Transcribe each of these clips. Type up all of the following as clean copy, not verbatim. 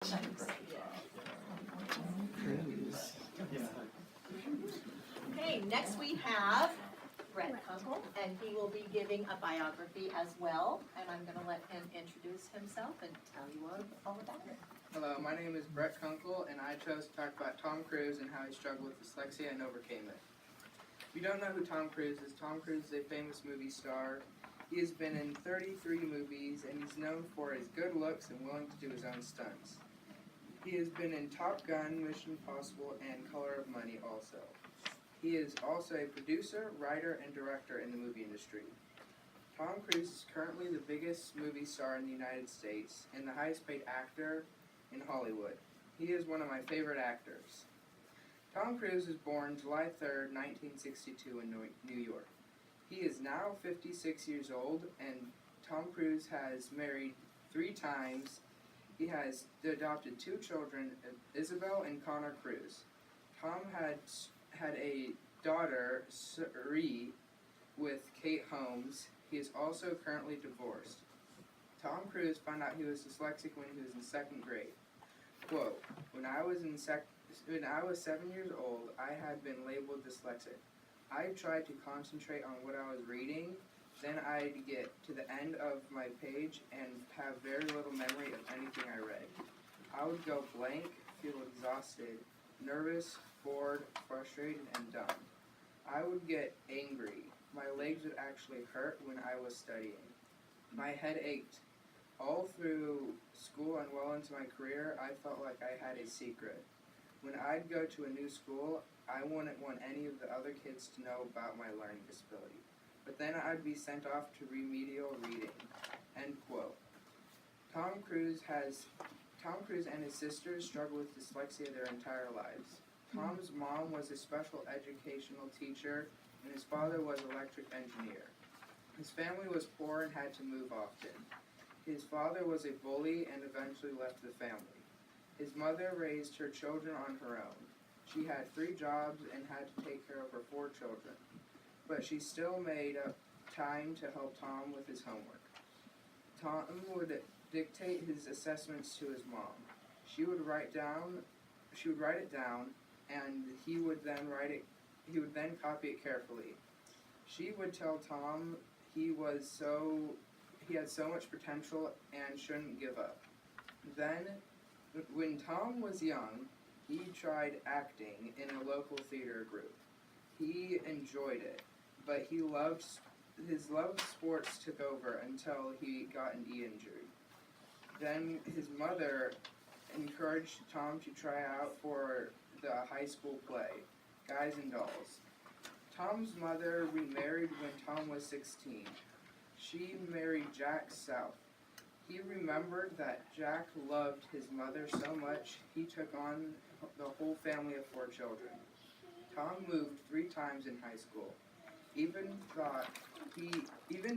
Okay, next we have Brett Kunkel, and he will be giving a biography as well. And I'm going to let him introduce himself and tell you all about it. Hello, my name is Brett Kunkel, and I chose to talk about Tom Cruise and how he struggled with dyslexia and overcame it. If you don't know who Tom Cruise is a famous movie star. He has been in 33 movies, and he's known for his good looks and willing to do his own stunts. He has been in Top Gun, Mission Impossible, and Color of Money also. He is also a producer, writer, and director in the movie industry. Tom Cruise is currently the biggest movie star in the United States and the highest paid actor in Hollywood. He is one of my favorite actors. Tom Cruise was born July 3rd, 1962 in New York. He is now 56 years old, and Tom Cruise has married 3 times. He has adopted 2 children, Isabel and Connor Cruise. Tom had a daughter, Suri, with Kate Holmes. He is also currently divorced. Tom Cruise found out he was dyslexic when he was in 2nd grade. Quote, when I was 7 years old, I had been labeled dyslexic. I tried to concentrate on what I was reading, then I'd get to the end of my page and have very little memory of anything I read. I would go blank, feel exhausted, nervous, bored, frustrated, and dumb. I would get angry. My legs would actually hurt when I was studying. My head ached. All through school and well into my career, I felt like I had a secret. When I'd go to a new school, I wouldn't want any of the other kids to know about my learning disability. But then I'd be sent off to remedial reading. End quote. Tom Cruise and his sisters struggled with dyslexia their entire lives. Tom's mom was a special educational teacher, and his father was an electric engineer. His family was poor and had to move often. His father was a bully and eventually left the family. His mother raised her children on her own. She had 3 jobs and had to take care of her 4 children, but she still made up time to help Tom with his homework. Tom would dictate his assessments to his mom. She would write it down, and he would then copy it carefully. She would tell Tom he had so much potential and shouldn't give up. Then, when Tom was young, he tried acting in a local theater group. He enjoyed it, but his love of sports took over until he got an knee injury. Then his mother encouraged Tom to try out for the high school play, Guys and Dolls. Tom's mother remarried when Tom was 16. She married Jack South. He remembered that Jack loved his mother so much he took on the whole family of 4 children. Tom moved 3 times in high school. Even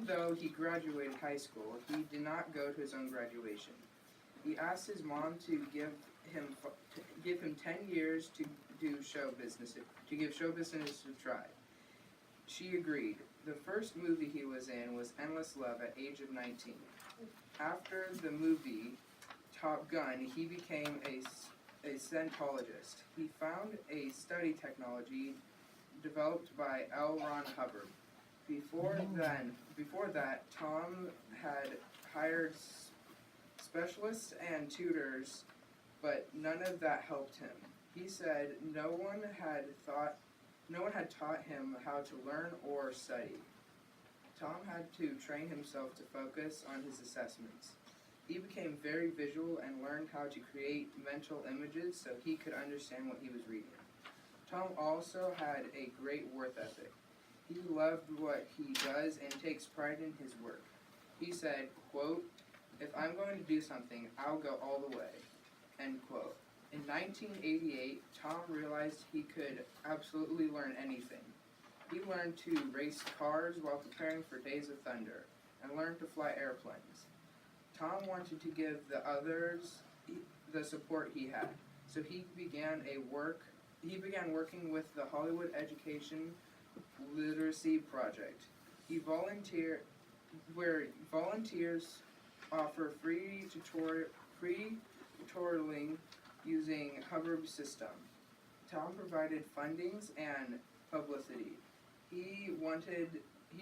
though he graduated high school, he did not go to his own graduation. He asked his mom to give him 10 years to give show business a try. She agreed. The first movie he was in was Endless Love at age of 19. After the movie Top Gun, he became a Scientologist. He found a study technology developed by L. Ron Hubbard. Before that, Tom had hired specialists and tutors, but none of that helped him. He said no one had taught him how to learn or study. Tom had to train himself to focus on his assessments. He became very visual and learned how to create mental images so he could understand what he was reading. Tom also had a great work ethic. He loved what he does and takes pride in his work. He said, quote, if I'm going to do something, I'll go all the way, end quote. In 1988, Tom realized he could absolutely learn anything. He learned to race cars while preparing for Days of Thunder, and learned to fly airplanes. Tom wanted to give the others the support he had, so he began working with the Hollywood Education Literacy Project. Where volunteers offer free mentoring using Hubbard system. Tom provided fundings and publicity. He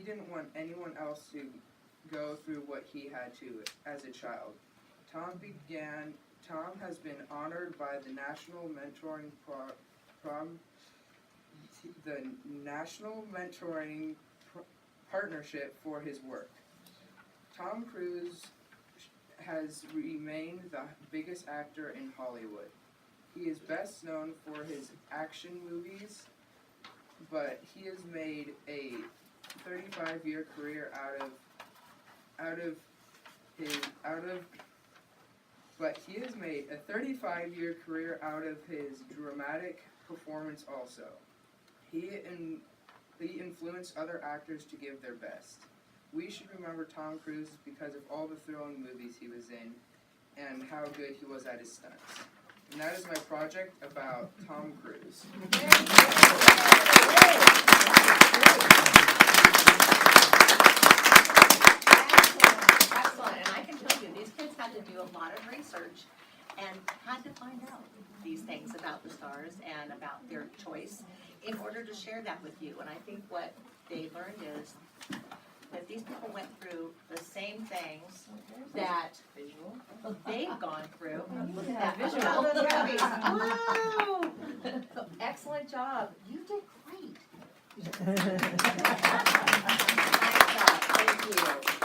didn't want anyone else to go through what he had to as a child. Tom has been honored by the National Mentoring Partnership for his work. Tom Cruise has remained the biggest actor in Hollywood. He is best known for his action movies, but he has made a 35-year career out of his dramatic performance also. He influenced other actors to give their best. We should remember Tom Cruise because of all the thrilling movies he was in and how good he was at his stunts. And that is my project about Tom Cruise. Excellent, and I can tell you, these kids had to do a lot of research and had to find out these things about the stars and about their choice in order to share that with you. And I think what they learned is that these people went through the same things that they've gone through. Look at that visual. Oh, those movies. Woo! Excellent job. You did great. Nice job. Thank you.